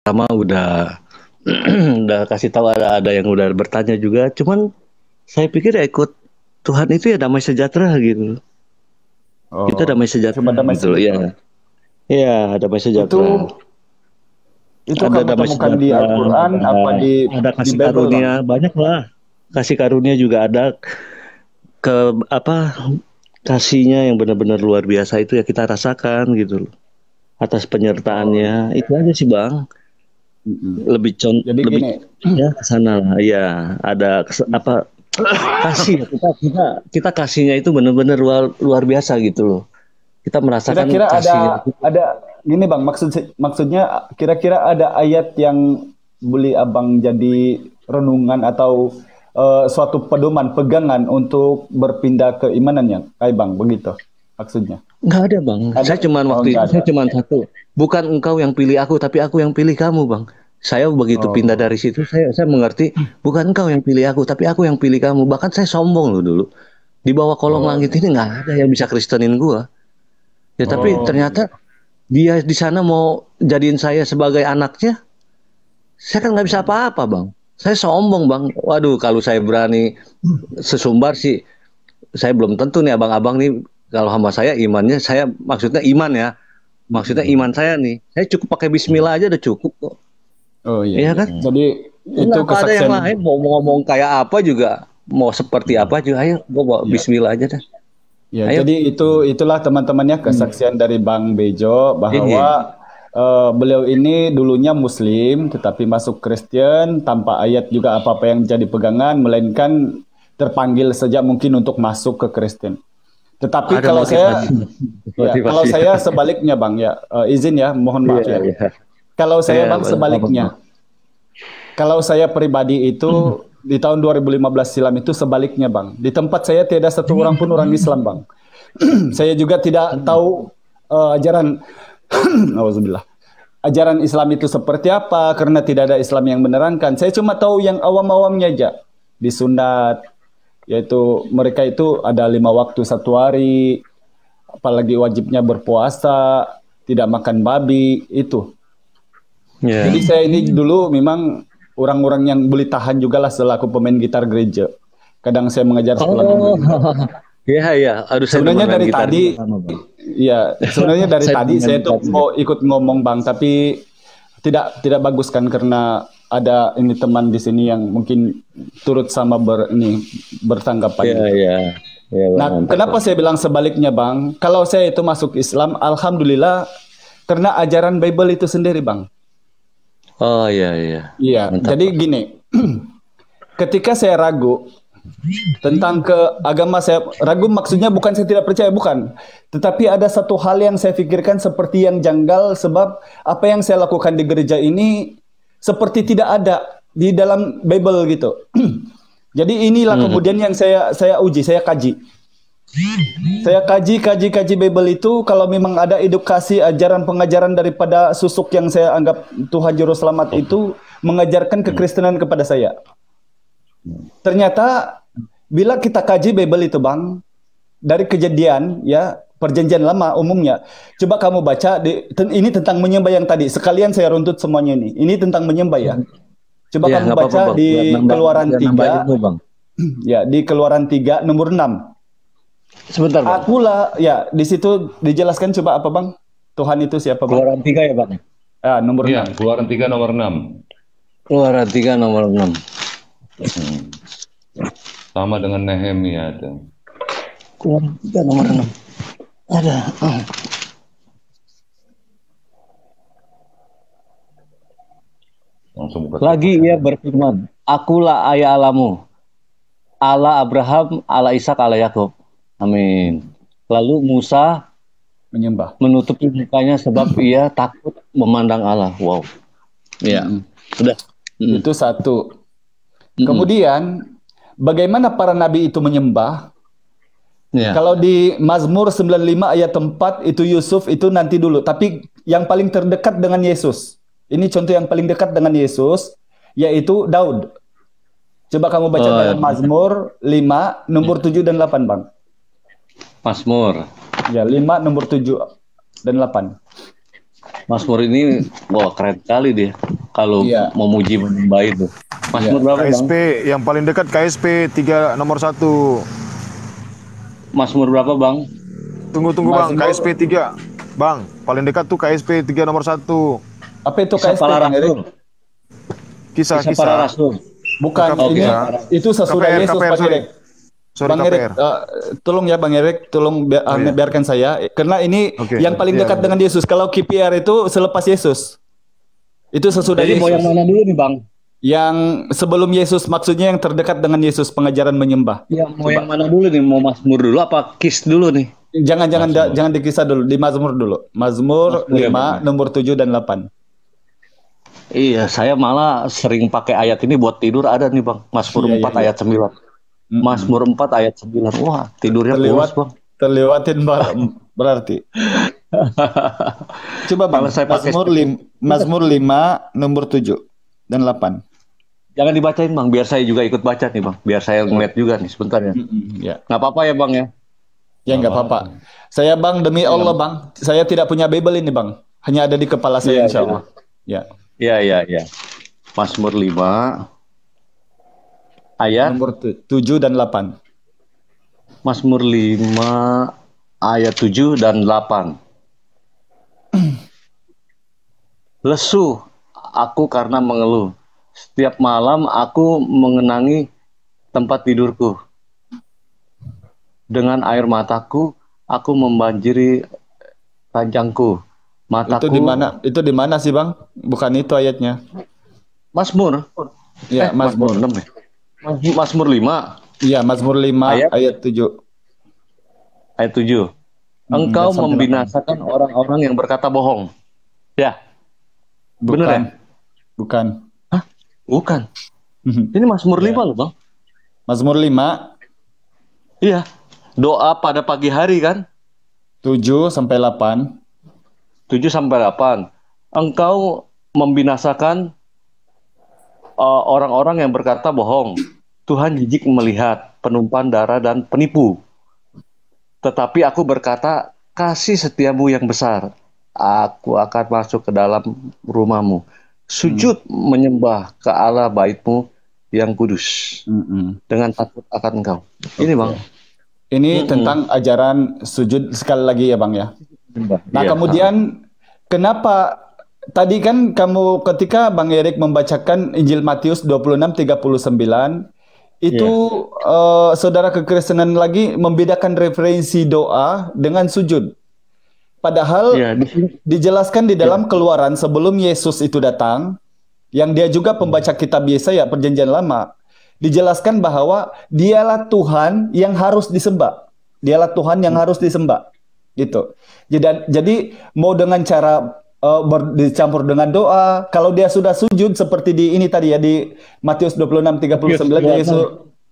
pertama udah udah kasih tahu ada yang udah bertanya juga. Cuman saya pikir ya ikut Tuhan itu ya damai sejahtera gitu. Kita damai sejahtera Cuma damai gitu loh. sejahtera. Ya. Iya, damai sejahtera. Itu Ada kamu damai temukan di sejahtera, Al-Quran apa ada di kasih Bible, Bang? karunia, banyak lah. Kasih karunia juga ada ke apa kasihnya yang benar-benar luar biasa itu ya kita rasakan gitu loh. Atas Oh, penyertaannya itu aja sih Bang. mm-mm. Jadi Lebih gini, ya ke sana lah. Ya, ada apa kasih kita kasihnya itu benar-benar luar biasa gitu loh. Kita merasakan kira-kira kasihnya. ada gini, Bang, maksudnya kira-kira ada ayat yang boleh Abang jadi renungan atau suatu pedoman pegangan untuk berpindah keimanannya, kayak Bang, begitu maksudnya. Nggak ada Bang. Ada? Saya cuman Oh, waktu itu enggak ada. saya cuman satu. Bukan engkau yang pilih aku, tapi aku yang pilih kamu Bang. Saya begitu pindah Oh. dari situ, saya mengerti bukan engkau yang pilih aku, tapi aku yang pilih kamu. Bahkan saya sombong loh dulu. Di bawah kolong Oh, langit ini nggak ada yang bisa Kristenin gua. Ya tapi oh, ternyata dia di sana mau jadiin saya sebagai anaknya. Saya kan nggak bisa apa-apa bang. Saya sombong bang. Waduh kalau saya berani sesumbar sih, saya belum tentu nih abang-abang nih. Kalau hamba saya imannya, saya maksudnya iman ya. Maksudnya iman saya nih. Saya cukup pakai Bismillah aja udah cukup kok. oh iya, Iya iya. kan? Jadi itu Nggak ada yang kesaksian. lain. Mau ngomong kayak apa juga, mau seperti apa juga. Ayo, gua bawa Ya. Bismillah aja dah. Ya, Ayo. jadi itulah teman-temannya kesaksian dari Bang Bejo Iya. bahwa beliau ini dulunya Muslim tetapi masuk Kristen tanpa ayat juga apa-apa yang jadi pegangan melainkan terpanggil saja mungkin untuk masuk ke Kristen. Tetapi Ada kalau saya motivasi. ya kalau Motivasi. saya sebaliknya Bang ya izin ya mohon maaf Iya, ya. iya. Kalau saya Iya, Bang apa, Bang? sebaliknya. Kalau saya pribadi itu di tahun 2015 silam itu sebaliknya Bang. Di tempat saya tidak satu orang pun orang Islam Bang. Saya juga tidak tahu ajaran Alhamdulillah. Ajaran Islam itu seperti apa karena tidak ada Islam yang menerangkan. Saya cuma tahu yang awam-awamnya aja. Disunat, yaitu mereka itu ada 5 waktu 1 hari, apalagi wajibnya berpuasa, tidak makan babi, itu. Iya. Jadi saya ini dulu memang orang-orang yang boleh tahan juga lah selaku pemain gitar gereja. Kadang saya mengajar sekolah minggu Oh, juga. iya iya. Aduh saya Sebenarnya demen main dari gitar tadi, juga sama bang. ya sebenarnya dari Saya tadi demen main saya tuh gitar juga. mau ikut ngomong Bang, tapi tidak bagus kan karena ada ini teman di sini yang mungkin turut sama bertanggapan Iya gitu. iya. Iya bang, Nah, mantap kenapa bang. saya bilang sebaliknya Bang? Kalau saya itu masuk Islam, alhamdulillah karena ajaran Bible itu sendiri Bang. Oh iya iya. Iya, Mantap jadi bang. gini, ketika saya ragu tentang ke agama, saya ragu maksudnya bukan saya tidak percaya, bukan. Tetapi ada satu hal yang saya pikirkan seperti yang janggal sebab apa yang saya lakukan di gereja ini seperti tidak ada di dalam Bible gitu. Jadi inilah kemudian yang saya uji, saya kaji. Saya kaji Bible itu kalau memang ada edukasi ajaran pengajaran daripada susuk yang saya anggap Tuhan Juru Selamat itu mengajarkan kekristenan kepada saya. Ternyata bila kita kaji Bible itu Bang, dari Kejadian ya, Perjanjian Lama umumnya. Coba kamu baca ini tentang menyembah yang tadi. Sekalian saya runtut semuanya ini. Ini tentang menyembah ya. Coba Iya kamu nggak apa-apa baca bang. di Keluaran Biar nambah 3 ilmu bang. ya, di Keluaran 3 nomor 6. Sebentar bang. Akulah ya, di situ dijelaskan coba apa Bang? Tuhan itu siapa Bang? Keluaran 3 ya bang. Ah, nomor Iya, 6. Keluaran 3 nomor 6. Keluaran 3 nomor 6. Sama dengan Nehemia itu. Keluaran 3 nomor 6. Ada. Langsung buka. Lagi ia berfirman, Akulah ayah Allahmu, Allah Abraham, Allah Ishak, Allah Yakub. Amin. Lalu Musa Menyembah. menutupi mukanya sebab ia takut memandang Allah. Wow. Iya. Sudah. Itu satu. Kemudian bagaimana para nabi itu menyembah? Ya. Kalau di Mazmur 95 ayat 4 itu Yusuf itu nanti dulu, tapi yang paling terdekat dengan Yesus. Ini contoh yang paling dekat dengan Yesus yaitu Daud. Coba kamu baca dalam Mazmur 5 nomor 7 dan 8, Bang. Mazmur. Ya, 5 nomor 7 dan 8. Mazmur ini, wah keren sekali dia. Kalau Iya. memuji menyembah itu. Mazmur Iya. berapa bang? KSP yang paling dekat KSP 3 nomor 1. Mazmur berapa bang? Tunggu Mazmur- Bang, KSP 3. Bang, paling dekat tuh KSP 3 nomor 1. Apa itu Kisah KSP, para Bang Erik? rasul. Kisah para Kisah-kisah. rasul. Bukan, Oke, ini ya. itu sesudah KPR, Yesus, KPR, Bang sorry. Erik. Sorry, Bang Erik, KPR. tolong ya Bang Erik, tolong Oh, iya. biarkan saya, karena ini Oke. yang paling Iya, dekat iya. dengan Yesus. Kalau KPR itu selepas Yesus, itu sesudah Jadi mau Yesus. yang mana dulu nih bang? Yang sebelum Yesus, maksudnya yang terdekat dengan Yesus, pengajaran menyembah. Ya, mau yang mana dulu nih? Mau Mazmur dulu apa Kis dulu nih? Jangan dikisah dulu, di Mazmur dulu. Mazmur Mazmur ya, 5, Bang. nomor 7 dan 8. Iya, saya malah sering pakai ayat ini buat tidur ada nih bang. Mazmur Iya, 4 iya, iya. ayat 9. Mazmur 4 ayat 9. Wah, tidurnya pulas bang. Terlewatin berarti. Coba Bang, Kalau saya pakai Mazmur 5, nomor 7 dan 8. Jangan dibacain bang, biar saya juga ikut baca nih bang. Biar saya ngeliat juga nih sebentar ya. Ya. Nggak apa-apa ya bang ya? Ya nggak apa-apa. Saya Bang, demi Allah Bang, saya tidak punya Bible ini Bang. Hanya ada di kepala saya Iya, insya Allah. Ya. Iya. Mazmur 5 ayat Nomor 7 dan 8. Mazmur 5 ayat 7 dan 8. Lesu aku karena mengeluh. Setiap malam aku mengenangi tempat tidurku. Dengan air mataku aku membanjiri ranjangku. Mataku. Itu di mana sih Bang? Bukan itu ayatnya. Mazmur. Ya, Mazmur. 6 ya. Mazmur 5 Iya, Mazmur 5 Ayat? ayat 7. ayat 7. Engkau sampai membinasakan orang-orang yang berkata bohong. Ya, bener ya? Bukan. Bukan. Ini Mazmur 5 loh, Bang. Mazmur 5 Iya. Doa pada pagi hari kan? 7 sampai 8. 7 sampai 8. Engkau membinasakan orang-orang yang berkata bohong. Tuhan jijik melihat penumpang darah dan penipu. Tetapi aku berkata, kasih setiamu yang besar. Aku akan masuk ke dalam rumahmu. Sujud menyembah ke Allah baitmu yang kudus. Dengan takut akan engkau. Ini Bang. Ini tentang ajaran sujud sekali lagi ya Bang ya. Nah Iya. kemudian kenapa tadi kan kamu ketika Bang Erik membacakan Injil Matius 26:39 itu saudara kekristenan lagi membedakan referensi doa dengan sujud. Padahal Iya, di sini. dijelaskan di dalam Keluaran sebelum Yesus itu datang, yang dia juga pembaca kitab Yesaya Perjanjian Lama, dijelaskan bahwa dialah Tuhan yang harus disembah. Dialah Tuhan yang harus disembah. Gitu. Jadi mau dengan cara dicampur dengan doa, kalau dia sudah sujud seperti di ini tadi ya di Matius 26:39 Yesus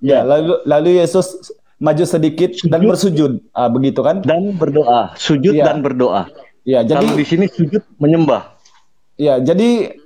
ya lalu Yesus maju sedikit dan bersujud. Begitu kan? Dan berdoa, sujud Iya. dan berdoa. Ya, jadi Kalau di sini sujud menyembah. ya, jadi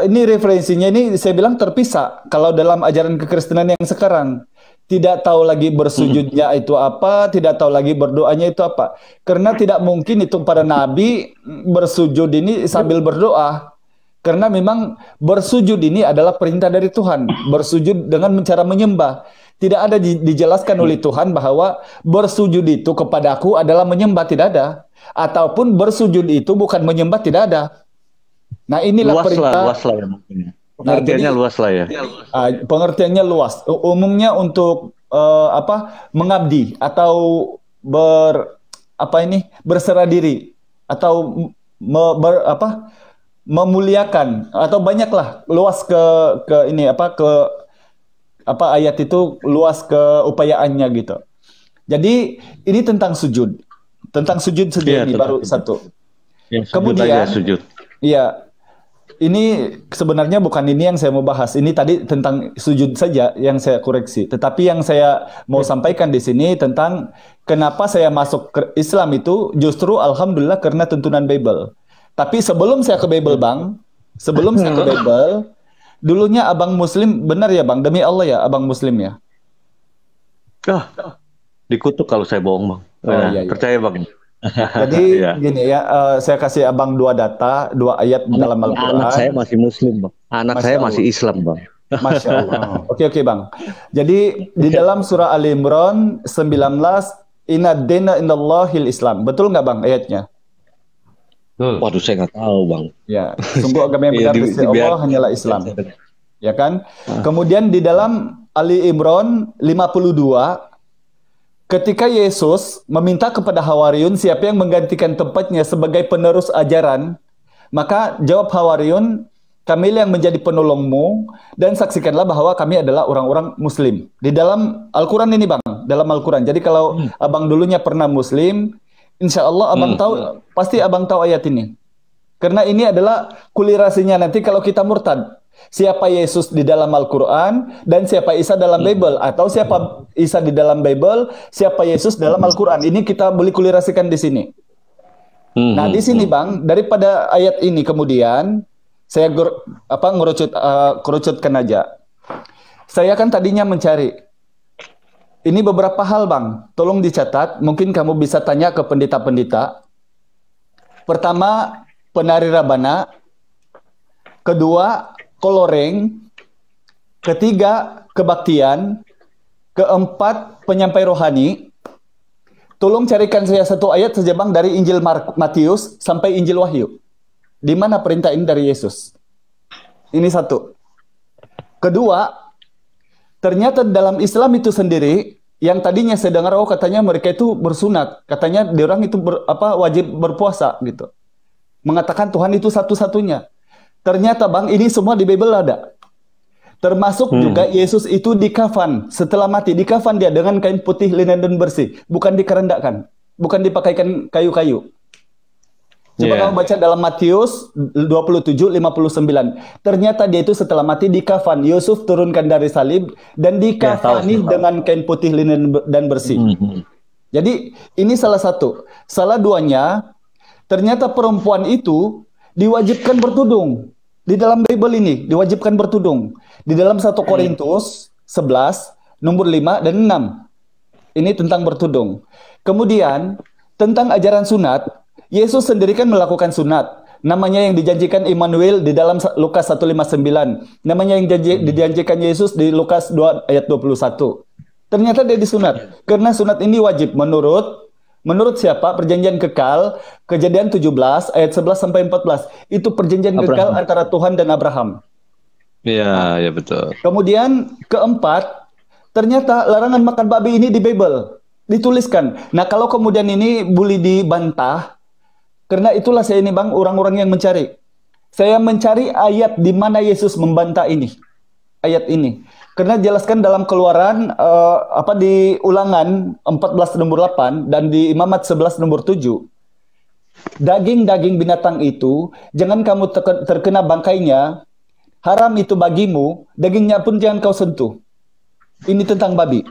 ini referensinya ini saya bilang terpisah. Kalau dalam ajaran kekristenan yang sekarang tidak tahu lagi bersujudnya itu apa, tidak tahu lagi berdoanya itu apa. Karena tidak mungkin itu para nabi bersujud ini sambil berdoa. Karena memang bersujud ini adalah perintah dari Tuhan. Bersujud dengan cara menyembah. Tidak ada dijelaskan oleh Tuhan bahwa bersujud itu kepadaku adalah menyembah, tidak ada. Ataupun bersujud itu bukan menyembah, tidak ada. Nah inilah perintah. Luas lah ya mungkin. Pengertiannya jadi- luas lah ya. Pengertiannya luas. Umumnya untuk mengabdi atau berserah diri atau memuliakan atau banyaklah luas ke ayat itu luas ke upayaannya gitu. Jadi ini tentang sujud. Tentang sujud saja Iya, ini tentang baru sujud. satu. Yang sujud Kemudian- aja, sujud. Iya. Ini sebenarnya bukan ini yang saya mau bahas. Ini tadi tentang sujud saja yang saya koreksi. Tetapi yang saya mau sampaikan di sini tentang kenapa saya masuk ke Islam itu justru alhamdulillah karena tuntunan Bible. Tapi sebelum saya ke Bible, Bang, dulunya Abang Muslim, benar ya Bang? Demi Allah ya, Abang Muslim ya? Dikutuk kalau saya bohong, Bang. Oh, iya, iya. Percaya, Bang. Jadi Iya. gini ya, saya kasih abang dua data, dua ayat dalam Anak saya Al-Quran. masih Muslim, Bang. Anak Masya saya Allah. masih Islam, Bang. Masya Allah. Oke, oke bang. Jadi di dalam surah Ali Imran 19, Inna dina indallahil Islam. Betul nggak bang ayatnya? Betul. Waduh, saya nggak tahu, Bang. Ya, sungguh agama yang Iya, benar di sisi Allah hanyalah Islam. Ya kan? Kemudian di dalam Ali Imran 52, ketika Yesus meminta kepada Hawariun siapa yang menggantikan tempatnya sebagai penerus ajaran, maka jawab Hawariun, kamilah yang menjadi penolongmu dan saksikanlah bahwa kami adalah orang-orang Muslim. Di dalam Al-Quran ini bang, dalam Al-Quran. Jadi kalau abang dulunya pernah Muslim, insya Allah abang tahu, pasti abang tahu ayat ini. Karena ini adalah kulirasinya nanti kalau kita murtad. Siapa Yesus di dalam Al-Quran dan siapa Isa dalam Bible, atau siapa Isa di dalam Bible, siapa Yesus dalam Al-Quran. Ini kita boleh kulirasikan di sini. Nah di sini bang, daripada ayat ini kemudian saya kerucutkan aja. Saya kan tadinya mencari. Ini beberapa hal bang, tolong dicatat. Mungkin kamu bisa tanya ke pendeta-pendeta. Pertama, penari rabana. Kedua, koloreng. Ketiga, kebaktian. Keempat, penyampai rohani. Tolong carikan saya satu ayat saja bang dari Injil Matius sampai Injil Wahyu. Di mana perintah ini dari Yesus? Ini satu. Kedua, ternyata dalam Islam itu sendiri, yang tadinya saya dengar, oh katanya mereka itu bersunat, katanya orang itu wajib berpuasa gitu. Mengatakan Tuhan itu satu-satunya. Ternyata bang, ini semua di Bible ada. Termasuk juga Yesus itu dikafan setelah mati. Dikafan dia dengan kain putih linen dan bersih. Bukan dikerendakkan. Bukan dipakaikan kayu-kayu. Coba kamu baca dalam Matius 27:59. Ternyata dia itu setelah mati dikafan. Yusuf turunkan dari salib dan dikafani dengan kain putih linen dan bersih. Jadi ini salah satu. Salah duanya, ternyata perempuan itu diwajibkan bertudung. Di dalam Bible ini diwajibkan bertudung. Di dalam 1 Korintus 11 nomor 5 dan 6. Ini tentang bertudung. Kemudian tentang ajaran sunat, Yesus sendiri kan melakukan sunat. Namanya yang dijanjikan Immanuel di dalam Lukas 1:59. Namanya yang dijanjikan Yesus di Lukas 2 ayat 21. Ternyata dia disunat. Karena sunat ini wajib menurut siapa? Perjanjian kekal, Kejadian 17 ayat 11 sampai 14. Itu perjanjian kekal antara Tuhan dan Abraham. Iya, ya betul. Kemudian keempat, ternyata larangan makan babi ini di Bible. Dituliskan. Nah, kalau kemudian ini boleh dibantah, karena itulah saya ini bang, orang-orang yang mencari. Saya mencari ayat di mana Yesus membantah ini. Ayat ini. Karena jelaskan dalam Keluaran di Ulangan 14 nomor 8 dan di Imamat 11 nomor 7. Daging-daging binatang itu jangan kamu terkena bangkainya. Haram itu bagimu, dagingnya pun jangan kau sentuh. Ini tentang babi.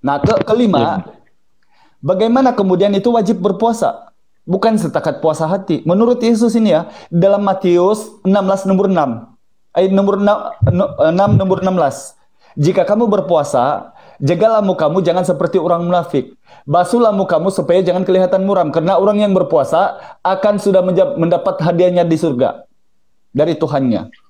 Nah, kelima, bagaimana kemudian itu wajib berpuasa? Bukan setakat puasa hati. Menurut Yesus ini ya, dalam Matius 16 nomor 6. Ayat nomor 6 nomor 16. Jika kamu berpuasa, jagalah mukamu jangan seperti orang munafik. Basuhlah mukamu supaya jangan kelihatan muram. Karena orang yang berpuasa akan sudah mendapat hadiahnya di surga. Dari Tuhannya.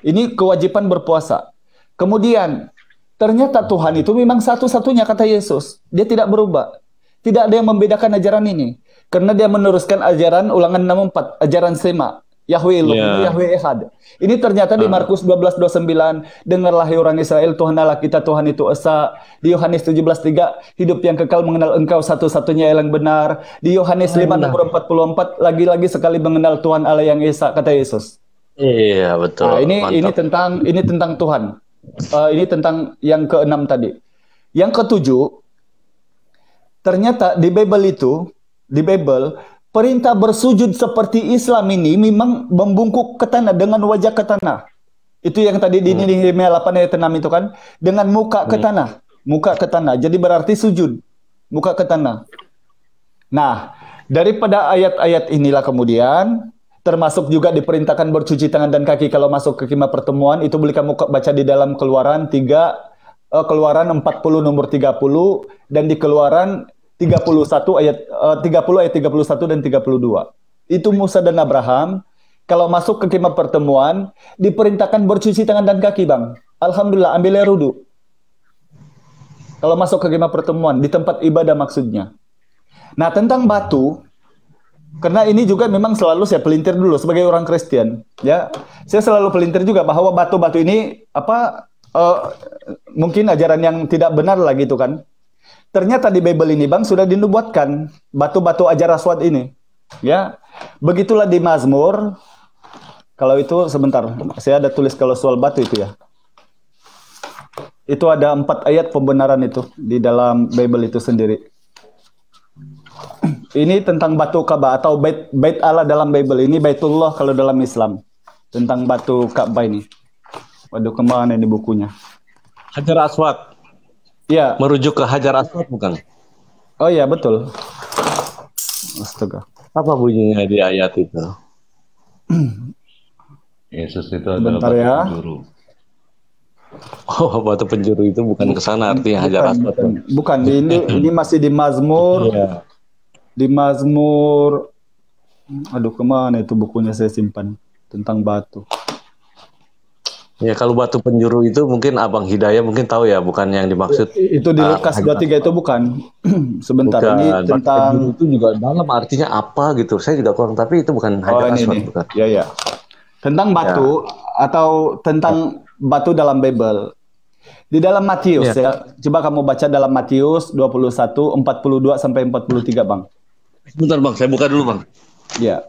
Ini kewajiban berpuasa. Kemudian, ternyata Tuhan itu memang satu-satunya kata Yesus. Dia tidak berubah. Tidak ada yang membedakan ajaran ini. Karena dia meneruskan ajaran Ulangan 64, ajaran Sema. Yahweh Elohim, Yahweh Echad. Ini ternyata di Markus 12:29, dengarlah hai orang Israel, Tuhan Allah kita, Tuhan itu Esa. Di Yohanes 17:3, hidup yang kekal mengenal engkau satu-satunya yang benar. Di Yohanes 5:44, lagi-lagi sekali mengenal Tuhan Allah yang Esa, kata Yesus. Iya, betul. Nah, ini tentang Tuhan. Ini tentang yang keenam tadi. Yang ketujuh, ternyata di Bible, perintah bersujud seperti Islam ini memang membungkuk ke tanah dengan wajah ke tanah. Itu yang tadi di Nehemia 8 ayat 6 itu kan, dengan muka ke tanah, muka ke tanah. Jadi berarti sujud, muka ke tanah. Nah, daripada ayat-ayat inilah kemudian termasuk juga diperintahkan bercuci tangan dan kaki kalau masuk ke kemah pertemuan. Itu boleh kamu baca di dalam Keluaran 40 nomor 30 dan di Keluaran 31 ayat 30 ayat 31 dan 32. Itu Musa dan Abraham kalau masuk ke kemah pertemuan diperintahkan bercuci tangan dan kaki, Bang. Alhamdulillah, ambil air wudu. Kalau masuk ke kemah pertemuan di tempat ibadah maksudnya. Nah, tentang batu, karena ini juga memang selalu saya pelintir dulu sebagai orang Kristen, ya. Saya selalu pelintir juga bahwa batu-batu ini mungkin ajaran yang tidak benar lah gitu kan. Ternyata di Bible ini, Bang, sudah dinubuatkan batu-batu ajar aswad ini. Ya. Begitulah di Mazmur. Kalau itu sebentar, saya ada tulis kalau soal batu itu ya. Itu ada 4 ayat pembenaran itu di dalam Bible itu sendiri. Ini tentang batu Ka'bah atau bait Allah dalam Bible. Ini Baitullah kalau dalam Islam. Tentang batu Ka'bah ini. Waduh, kemana ini bukunya? Hajar Aswad. Ya. Merujuk ke Hajar Aswad bukan? Oh iya, betul. Astaga. Apa bunyinya di ayat itu? Yesus itu adalah Bentar batu ya. penjuru. Oh, batu penjuru itu bukan ke sana artinya Hajar Aswad. Bukan. Ini masih di Mazmur. Iya. Di Mazmur. Aduh, kemana itu bukunya saya simpan tentang batu. Ya, kalau batu penjuru itu mungkin Abang Hidayah mungkin tahu ya, bukan yang dimaksud. Itu di Lukas 23 itu bukan. Sebentar, Bukan. ini Batu tentang penjuru itu juga dalam artinya apa gitu. Saya juga kurang, tapi itu bukan Hajar Aswad, ini. bukan. Ya, ya. Tentang batu atau tentang batu dalam Bible. Di dalam Matius ya. Coba kamu baca dalam Matius 21 42 sampai 43, Bang. Sebentar, Bang, saya buka dulu, Bang. Ya.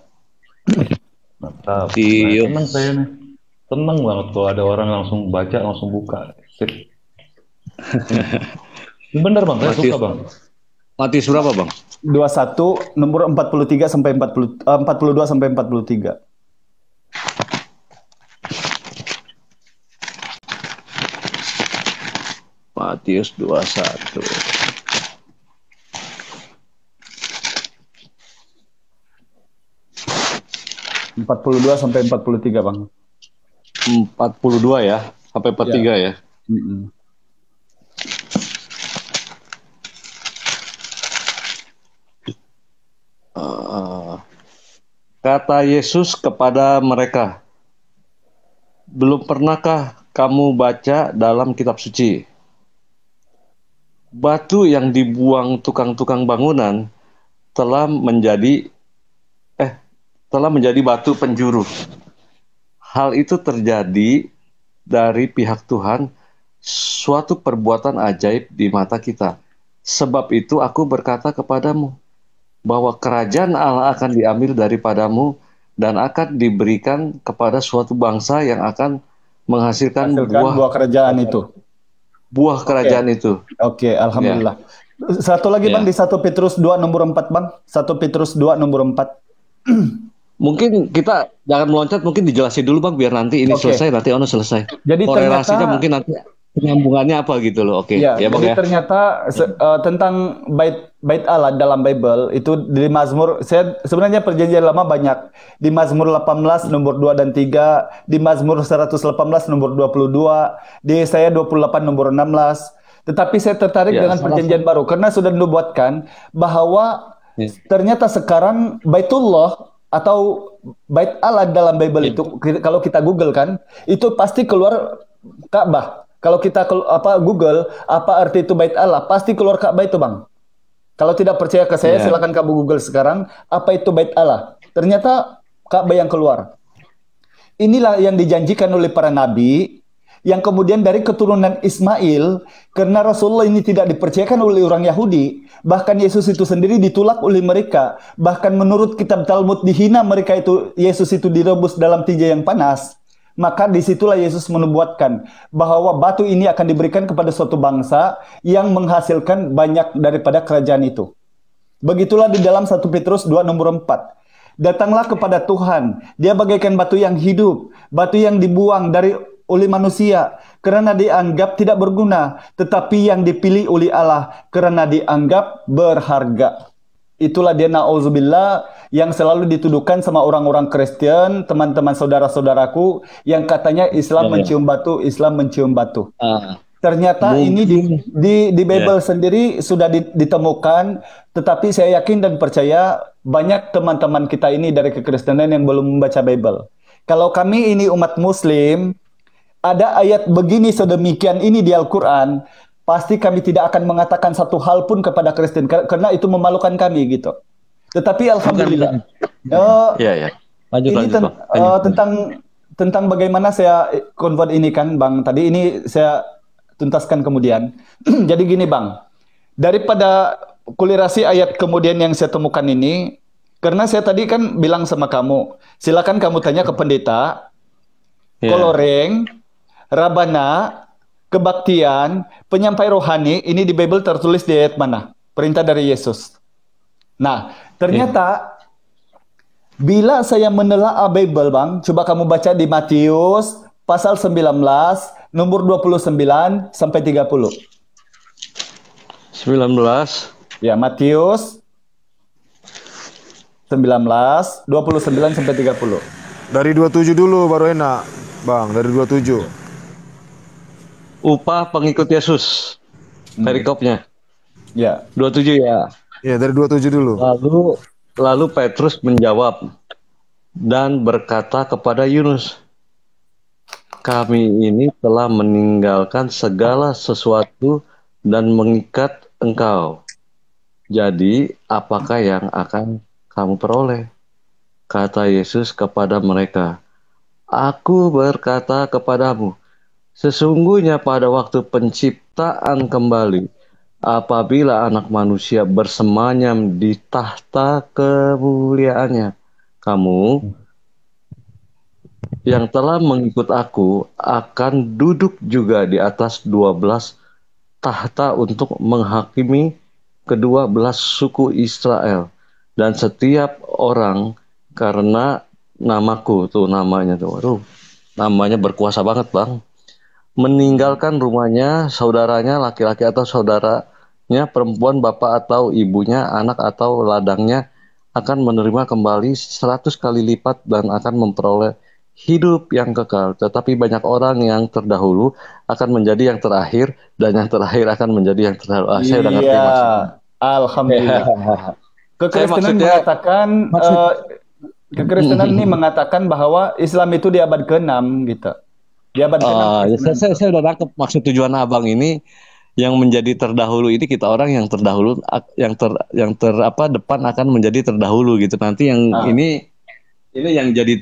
Mantap. Iya. Senang saya nih. Senang banget kalau ada orang langsung baca, langsung buka. Sip. Bener, Bang, saya suka, Bang. Matius berapa, Bang? 21 nomor 43 sampai 42 sampai 43. Matius 21. Empat puluh dua sampai 43, Bang. 42 ya, sampai 43 ya. Kata Yesus kepada mereka, belum pernahkah kamu baca dalam kitab suci? Batu yang dibuang tukang-tukang bangunan telah menjadi batu penjuru. Hal itu terjadi dari pihak Tuhan, suatu perbuatan ajaib di mata kita. Sebab itu aku berkata kepadamu, bahwa kerajaan Allah akan diambil daripadamu dan akan diberikan kepada suatu bangsa yang akan menghasilkan buah kerajaan itu. Buah kerajaan itu. Oke, alhamdulillah. Ya. Satu lagi, Bang, di 1 Petrus 2 nomor 4, Bang. 1 Petrus 2 nomor 4. Mungkin kita jangan meloncat, mungkin dijelasin dulu, Bang, biar nanti ini selesai, nanti Ono selesai. Jadi korelasinya ternyata, mungkin nanti penyambungannya apa gitu loh. Oke. Ya, Bang, jadi ya. ternyata tentang bait Allah dalam Bible itu di Mazmur, saya sebenarnya perjanjian lama banyak. Di Mazmur 18 nomor 2 dan 3, di Mazmur 118 nomor 22, di Yesaya 28 nomor 16. Tetapi saya tertarik dengan perjanjian baru karena sudah dinubuatkan bahwa ternyata sekarang Baitullah atau bait Allah dalam Bible itu kalau kita Google kan, itu pasti keluar Ka'bah. Kalau kita Google apa arti itu bait Allah, pasti keluar Ka'bah itu, Bang. Kalau tidak percaya ke saya, silakan kamu Google sekarang apa itu bait Allah. Ternyata Ka'bah yang keluar. Inilah yang dijanjikan oleh para nabi, yang kemudian dari keturunan Ismail, karena Rasulullah ini tidak dipercayakan oleh orang Yahudi, bahkan Yesus itu sendiri ditolak oleh mereka, bahkan menurut kitab Talmud dihina mereka itu, Yesus itu direbus dalam tinja yang panas. Maka disitulah Yesus menubuatkan bahwa batu ini akan diberikan kepada suatu bangsa yang menghasilkan banyak daripada kerajaan itu. Begitulah di dalam 1 Petrus 2 nomor 4. Datanglah kepada Tuhan, dia bagaikan batu yang hidup, batu yang dibuang oleh manusia karena dianggap tidak berguna, tetapi yang dipilih oleh Allah karena dianggap berharga. Itulah dia, na'udzubillah, yang selalu dituduhkan sama orang-orang Kristen, teman-teman saudara-saudaraku, yang katanya Islam mencium batu, Islam mencium batu. Ternyata ini Mungkin di ya. Bible sendiri sudah ditemukan, tetapi saya yakin dan percaya banyak teman-teman kita ini dari kekristenan yang belum membaca Bible. Kalau kami ini umat Muslim, ada ayat begini sedemikian ini di Al-Quran, pasti kami tidak akan mengatakan satu hal pun kepada Kristen karena itu memalukan kami gitu. Tetapi alhamdulillah, Ya, ya. Lanjut, ini lanjut, Bang. Lanjut. tentang bagaimana saya convert ini kan, Bang. Tadi ini saya tuntaskan kemudian. Jadi gini, Bang. Daripada kulirasi ayat kemudian yang saya temukan ini, karena saya tadi kan bilang sama kamu, silakan kamu tanya ke pendeta, Ya. koloreng, rabana, kebaktian, penyampai rohani, ini di Bible tertulis di ayat mana? Perintah dari Yesus. Nah, ternyata bila saya menelaah Bible, Bang, coba kamu baca di Matius pasal 19, nomor 29 sampai 30. 19. Ya, Matius 19, 29 sampai 30. Dari 27 dulu baru enak, Bang. Dari 27. Upah pengikut Yesus. Perikopnya. Ya. 27 ya. Ya, dari 27 dulu. Lalu Petrus menjawab dan berkata kepada Yunus, kami ini telah meninggalkan segala sesuatu dan mengikat engkau. Jadi, apakah yang akan kamu peroleh? Kata Yesus kepada mereka, aku berkata kepadamu, sesungguhnya pada waktu penciptaan kembali, apabila anak manusia bersemayam di tahta kemuliaannya, kamu yang telah mengikut aku akan duduk juga di atas 12 tahta untuk menghakimi kedua belas suku Israel. Dan setiap orang karena namaku, tuh namanya tuh, aduh, namanya berkuasa banget, Bang, meninggalkan rumahnya, saudaranya laki-laki atau saudaranya perempuan, bapak atau ibunya, anak atau ladangnya, akan menerima kembali 100 kali lipat dan akan memperoleh hidup yang kekal. Tetapi banyak orang yang terdahulu akan menjadi yang terakhir, dan yang terakhir akan menjadi yang terdahulu. Saya udah ngerti Iya, maksudnya. alhamdulillah. Kekristenan mengatakan kekristenan ini mengatakan bahwa Islam itu di abad ke-6 gitu. Di abad ke-6. Saya udah nangkep maksud tujuan Abang ini. Yang menjadi terdahulu ini kita orang yang terdahulu, yang depan akan menjadi terdahulu gitu. Nanti yang ini yang jadi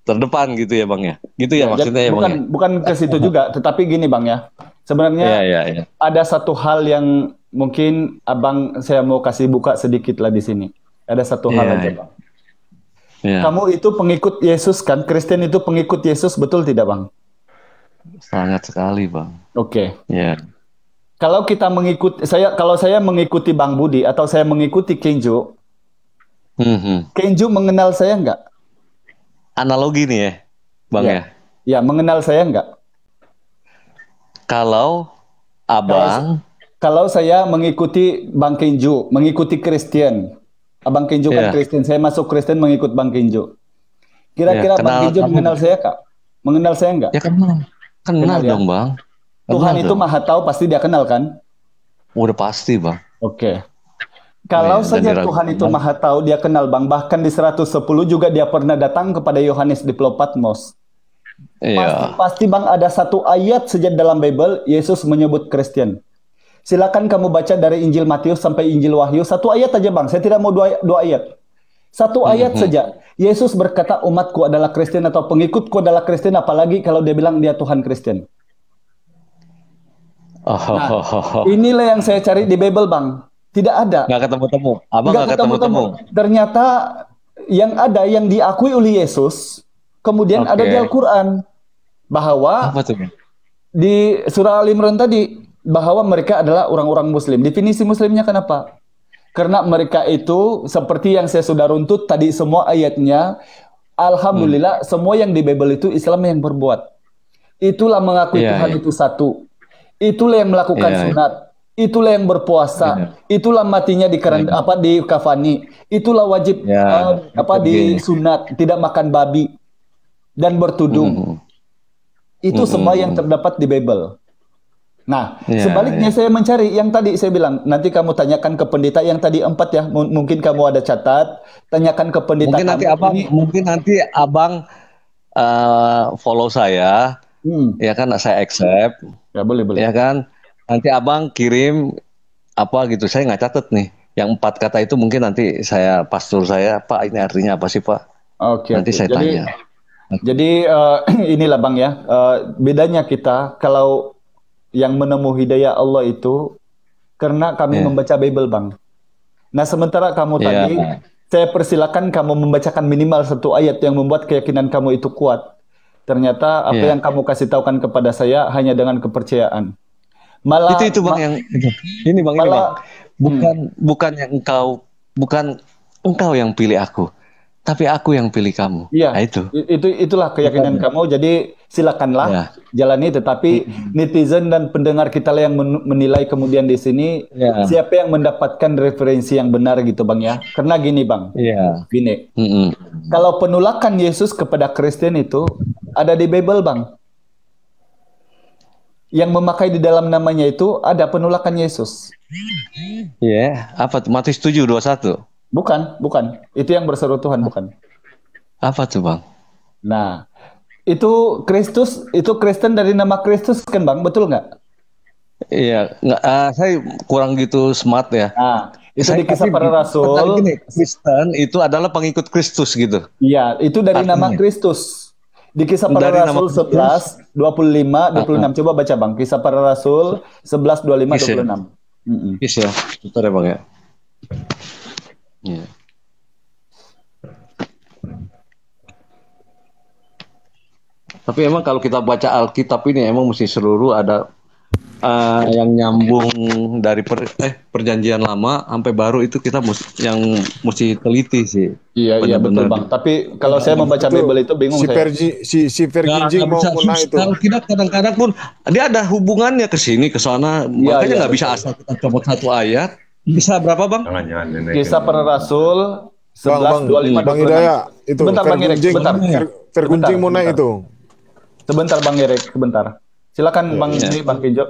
terdepan gitu ya, Bang ya. Gitu ya maksudnya ya, Bang ya. Bukan ke situ juga, tetapi gini, Bang ya. Sebenarnya ya. ada satu hal yang mungkin Abang saya mau kasih buka sedikit lah di sini. Ada satu hal aja, Bang. Ya. Kamu itu pengikut Yesus kan? Kristen itu pengikut Yesus, betul tidak, Bang? Sangat sekali, Bang. Oke. Ya. Kalau saya mengikuti Bang Budi atau saya mengikuti Kenjo, Kenjo mengenal saya enggak? Analogi nih ya, Bang ya. Ya, mengenal saya enggak? Kalau Abang, kalau saya mengikuti Bang Kenjo, mengikuti Kristen, Abang Kenjo kan Kristen, saya masuk Kristen mengikut Bang Kenjo. Kira-kira Bang Kenjo mengenal saya kak? Mengenal saya enggak? Ya kenal dong, Bang. Tuhan itu maha tahu, pasti dia kenal kan? Udah pasti, Bang. Oke. Kalau saja Tuhan itu maha tahu, dia kenal, Bang. Bahkan di 110 juga dia pernah datang kepada Yohanes di Pulau Patmos. Iya. Pasti Bang ada satu ayat saja dalam Bible, Yesus menyebut Kristen. Silakan kamu baca dari Injil Matius sampai Injil Wahyu. Satu ayat aja, Bang. Saya tidak mau dua ayat. Satu ayat saja. Yesus berkata umatku adalah Kristen atau pengikutku adalah Kristen, apalagi kalau dia bilang dia Tuhan Kristen. Nah, inilah yang saya cari di Bible, Bang. Tidak ada. Nggak ketemu-temu. Abang nggak ketemu-temu. Ternyata yang ada yang diakui oleh Yesus, kemudian ada di Al-Quran. Bahwa di surah Al-Imran tadi, bahwa mereka adalah orang-orang Muslim. Definisi Muslimnya kenapa? Karena mereka itu, seperti yang saya sudah runtut tadi semua ayatnya, alhamdulillah semua yang di Bible itu Islam yang berbuat. Itulah mengakui Tuhan itu satu. Itulah yang melakukan sunat, itulah yang berpuasa, itulah matinya di kafani, itulah wajib di sunat, tidak makan babi dan bertudung. Itu semua yang terdapat di Bible. Nah, Ya, sebaliknya ya. saya mencari yang tadi saya bilang, nanti kamu tanyakan ke pendeta yang tadi 4 ya, mungkin kamu ada catat, tanyakan ke pendeta kamu ini. Mungkin nanti abang follow saya, Hmm, ya kan? Saya accept, ya boleh boleh. ya kan? Nanti abang kirim apa gitu, saya nggak catat nih. Yang 4 kata itu mungkin nanti pastor saya, Pak ini artinya apa sih Pak? Oke Nanti oke. saya tanya. Jadi inilah Bang ya, bedanya kita kalau yang menemui hidayah Allah itu karena kami Ya, membaca Bible Bang. Nah, sementara kamu ya, tadi, saya persilakan kamu membacakan minimal satu ayat yang membuat keyakinan kamu itu kuat. Ternyata apa yang ya. kamu kasih tahukan kepada saya hanya dengan kepercayaan. Itu bang Ma- yang ini bang, malah, hmm, bukan yang bukan engkau yang pilih aku, tapi aku yang pilih kamu. iya, Nah, itu itulah keyakinan bukan. kamu. Jadi silakanlah Ya, jalani. Tetapi mm, netizen dan pendengar kita lah yang menilai kemudian di sini ya, siapa yang mendapatkan referensi yang benar gitu Bang ya. Karena gini Bang, ya, gini. mm-mm. Kalau penolakan Yesus kepada Kristen itu ada di Bible Bang. Yang memakai di dalam namanya itu ada penolakan Yesus. Ya, apa tuh? Matius 7:21. Bukan, bukan. Itu yang berseru Tuhan, bukan. Apa tuh bang? Nah, itu Kristus, itu Kristen dari nama Kristus kan Bang, betul nggak? Iya, nggak, saya kurang gitu smart ya. Nah, itu Saya di Kisah tapi Para tertarik Rasul. gini, Kristen itu adalah pengikut Kristus gitu. Iya, itu dari nama Artinya Kristus. Di Kisah Para dari nama Rasul Kristus. 11, 25, Uh, 26. Coba baca Bang. Kisah Para Rasul 11, 25, Kis ya, 26. Mm-mm. kis ya, bentar ya bang ya. Iya. Tapi emang kalau kita baca Alkitab ini emang mesti seluruh ada yang nyambung dari perjanjian lama sampai baru itu kita mesti teliti sih. Iya, iya betul Benar-benar. Bang. Tapi kalau saya membaca Itu Bible itu bingung saya. si Verginjing Nggak mau bisa kena itu. kalau kita kadang-kadang pun dia ada hubungannya ke sini ke sana, Iya, makanya iya nggak bisa betul. asal kita copot satu ayat. Bisa berapa bang? Jangan-jangan nenek Kisah Para Rasul Bang, 11, bang, 25, Bang 26. Hidayat itu Sebentar Bang Erik, Vergunjing, sebentar. Vergunjing mau naik Sebentar. itu. Sebentar Bang Erik, sebentar. Silakan Ya, Bang ya. ini Bang Kijo.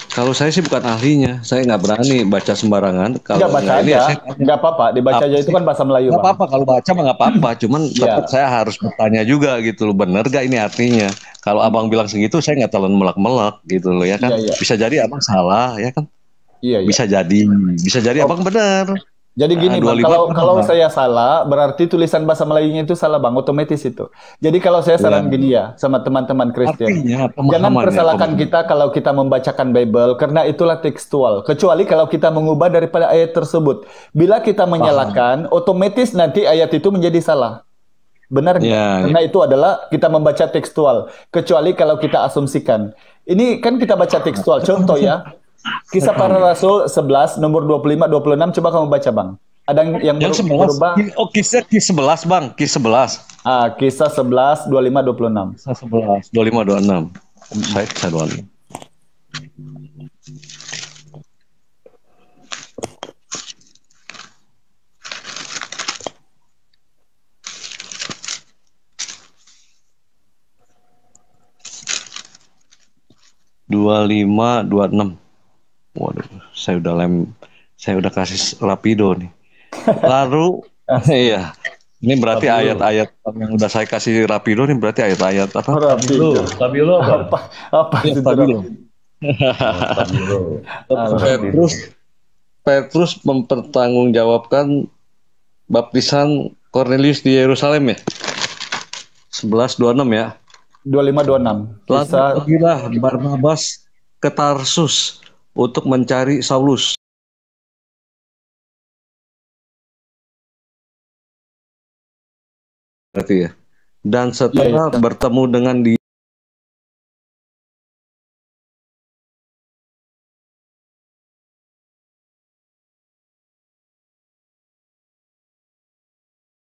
Kalau saya sih bukan ahlinya, saya nggak berani baca sembarangan. Enggak Kalau baca nggak ini aja, ya saya enggak apa-apa, dibaca apa aja itu sih? kan bahasa Melayu Nggak Bang. apa-apa kalau baca mah nggak apa-apa, cuman tetap Iya, saya harus bertanya juga gitu loh, bener gak ini artinya? Kalau abang bilang segitu, saya nggak telan melak-melak gitu loh ya iya, kan? iya, Bisa jadi abang salah ya kan? iya, iya. Bisa jadi abang Oh, benar. jadi gini Bang, 25 kalau benar. saya salah, berarti tulisan bahasa Melayunya itu salah Bang, otomatis itu. Jadi kalau saya Ya, saran gini ya, sama teman-teman Kristen, artinya jangan pemahamannya, persalahkan kita kalau kita membacakan Bible, karena itulah tekstual. Kecuali kalau kita mengubah daripada ayat tersebut. Bila kita paham. menyalahkan, otomatis nanti ayat itu menjadi salah. Benar nggak? Ya, ya, Karena itu adalah kita membaca tekstual. Kecuali kalau kita asumsikan. Ini kan kita baca tekstual. saya paham, Contoh ya, saya Kisah paham. Para Rasul 11, nomor 25, 26. Coba kamu baca, Bang. Ada yang Yang 11, berubah? oh kisah kis 11 bang, kis 11. Kisah 11, 25, 26. Kisah 11, 25, 26. Mm-mm. Saya kisah 26. Dua lima, 26. Waduh, saya udah kasih rapido nih. Lalu, iya, ini berarti Stabilo. ayat-ayat yang udah saya kasih rapido nih berarti ayat-ayat apa? Stabilo. Rapido. Stabilo apa? Apa Iya, itu stabilo. Rapido? Oh, stabilo. Alah. Petrus, Petrus mempertanggungjawabkan baptisan Cornelius di Yerusalem ya. 11:26 ya. 25, 26. Lalu Kisah pergilah Barnabas ke Tarsus untuk mencari Saulus. Berarti ya. Dan ya, ya. setelah bertemu dengan dia